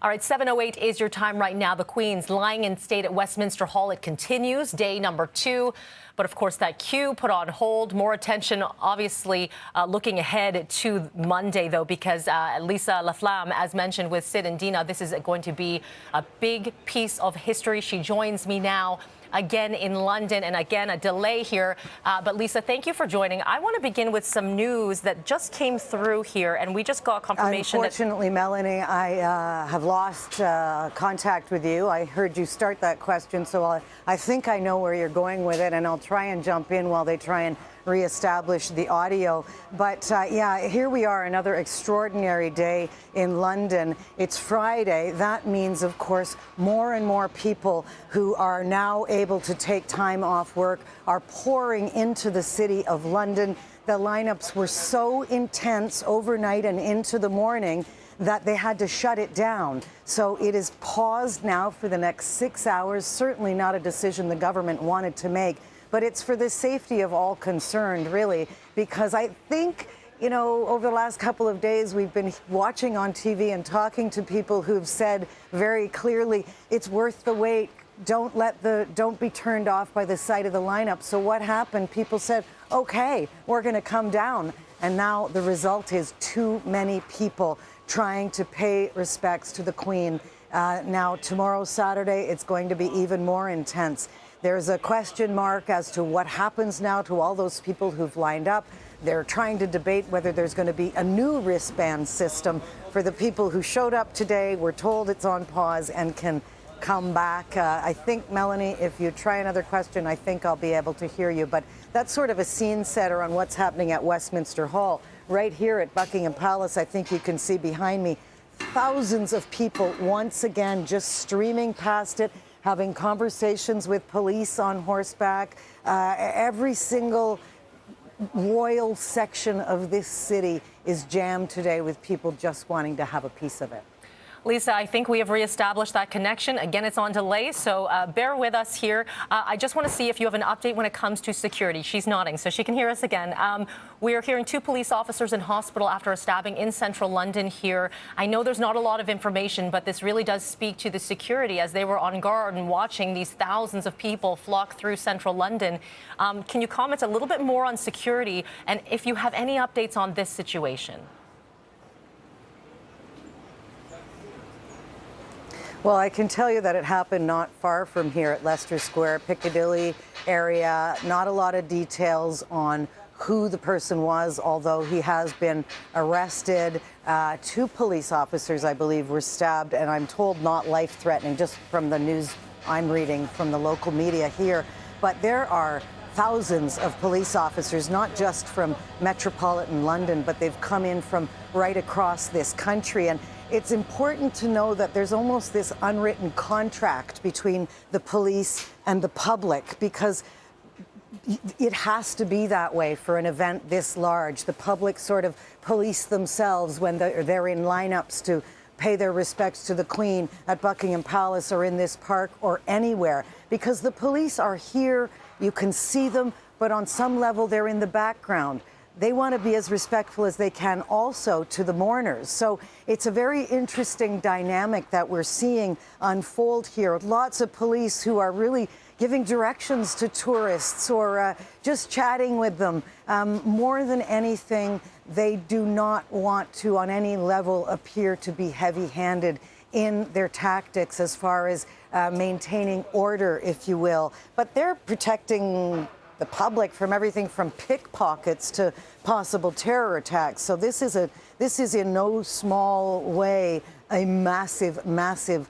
All right, 7:08 is your time right now. The Queen's lying in state at Westminster Hall. It continues, day number 2. But of course, that queue put on hold. More attention, obviously, looking ahead to Monday, though, because Lisa LaFlamme, as mentioned with Sid and Dina, this is going to be a big piece of history. She joins me now again in London, and again, a delay here. But Lisa, thank you for joining. I want to begin with some news that just came through here, and we just got confirmation. Unfortunately, Melanie, I have lost contact with you. I heard you start that question, so I think I know where you're going with it, and I'll try and jump in while they try and reestablish the audio. But yeah, here we are, another extraordinary day in London. It's Friday. That means, of course, more and more people who are now able to take time off work are pouring into the city of London. The lineups were so intense overnight and into the morning that they had to shut it down. So it is paused now for the next 6 hours. Certainly not a decision the government wanted to make, but it's for the safety of all concerned, really, because I think, you know, over the last couple of days, we've been watching on TV and talking to people who've said very clearly, it's worth the wait. Don't be turned off by the sight of the lineup. So what happened? People said, okay, we're going to come down. And now the result is too many people trying to pay respects to the Queen. Now, tomorrow, Saturday, it's going to be even more intense. There's a question mark as to what happens now to all those people who've lined up. They're trying to debate whether there's going to be a new wristband system for the people who showed up today. We're told it's on pause and can come back. I think, Melanie, if you try another question, I think I'll be able to hear you. But that's sort of a scene setter on what's happening at Westminster Hall. Right here at Buckingham Palace, I think you can see behind me, thousands of people once again just streaming past it, having conversations with police on horseback. Every single royal section of this city is jammed today with people just wanting to have a piece of it. Lisa, I think we have reestablished that connection. Again, it's on delay, so bear with us here. I just want to see if you have an update when it comes to security. She's nodding, so she can hear us again. We are hearing 2 police officers in hospital after a stabbing in central London here. I know there's not a lot of information, but this really does speak to the security as they were on guard and watching these thousands of people flock through central London. Can you comment a little bit more on security and if you have any updates on this situation? Well, I can tell you that it happened not far from here at Leicester Square, Piccadilly area. Not a lot of details on who the person was, although he has been arrested. 2 police officers, I believe, were stabbed, and I'm told not life-threatening, just from the news I'm reading from the local media here. But there are thousands of police officers, not just from metropolitan London, but they've come in from right across this country. And it's important to know that there's almost this unwritten contract between the police and the public, because it has to be that way for an event this large. The public sort of police themselves when they're in lineups to pay their respects to the Queen at Buckingham Palace or in this park or anywhere, because the police are here. You can see them, but on some level they're in the background. They want to be as respectful as they can also to the mourners. So it's a very interesting dynamic that we're seeing unfold here. Lots of police who are really giving directions to tourists or just chatting with them. More than anything, they do not want to, on any level, appear to be heavy-handed in their tactics as far as maintaining order, if you will. But they're protecting the public from everything from pickpockets to possible terror attacks. So this is in no small way a massive, massive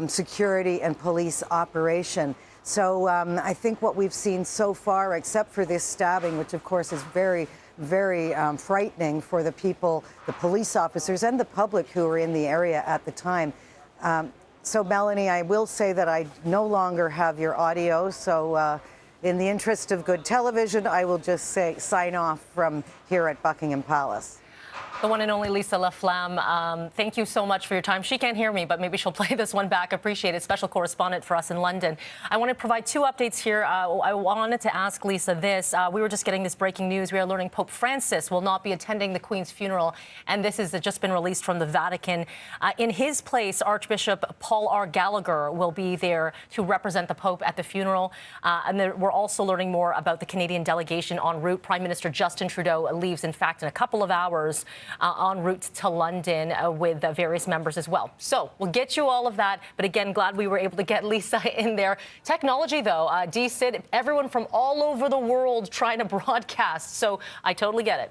security and police operation. So I think what we've seen so far, except for this stabbing, which of course is very, very frightening for the people, the police officers and the public who were in the area at the time. So Melanie, I will say that I no longer have your audio. So in the interest of good television, I will just say sign off from here at Buckingham Palace. The one and only Lisa LaFlamme, thank you so much for your time. She can't hear me, but maybe she'll play this one back. Appreciate it. Special correspondent for us in London. I want to provide two updates here. I wanted to ask Lisa this. We were just getting this breaking news. We are learning Pope Francis will not be attending the Queen's funeral, and this has just been released from the Vatican. In his place, Archbishop Paul R. Gallagher will be there to represent the Pope at the funeral. We're also learning more about the Canadian delegation en route. Prime Minister Justin Trudeau leaves, in fact, in a couple of hours. En route to London with various members as well. So we'll get you all of that. But again, glad we were able to get Lisa in there. Technology, though, DCIT, everyone from all over the world trying to broadcast. So I totally get it.